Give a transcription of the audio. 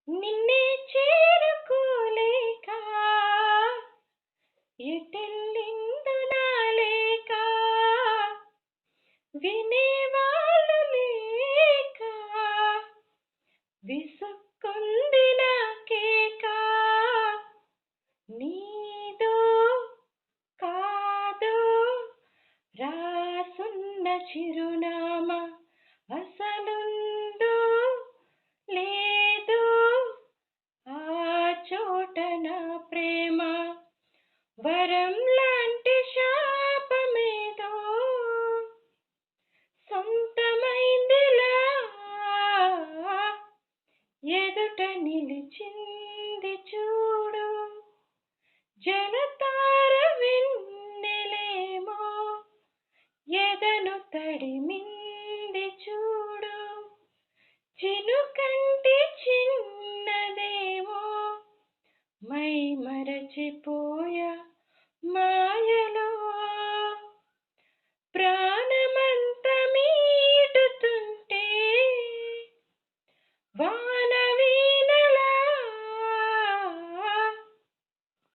నిన్నే చేరుకోలేక ఎటెళ్ళిందో నా లేక వినేవాళ్ళు లేక విసుక్కుంది నా కేక నీదో కాదో రాసున్న చిరునామా అసలుందో లేదో ఆ చోట నా ప్రేమ వరం లాంటి శాపమేదో సొంతమైందిలా ఎదుట నిలిచింది చూడు జలతార వెన్నెలేమో ఎదను తడిమింది చూడు చినుకంటి చిన్నదేమో మై మరచిపోయా మాయలో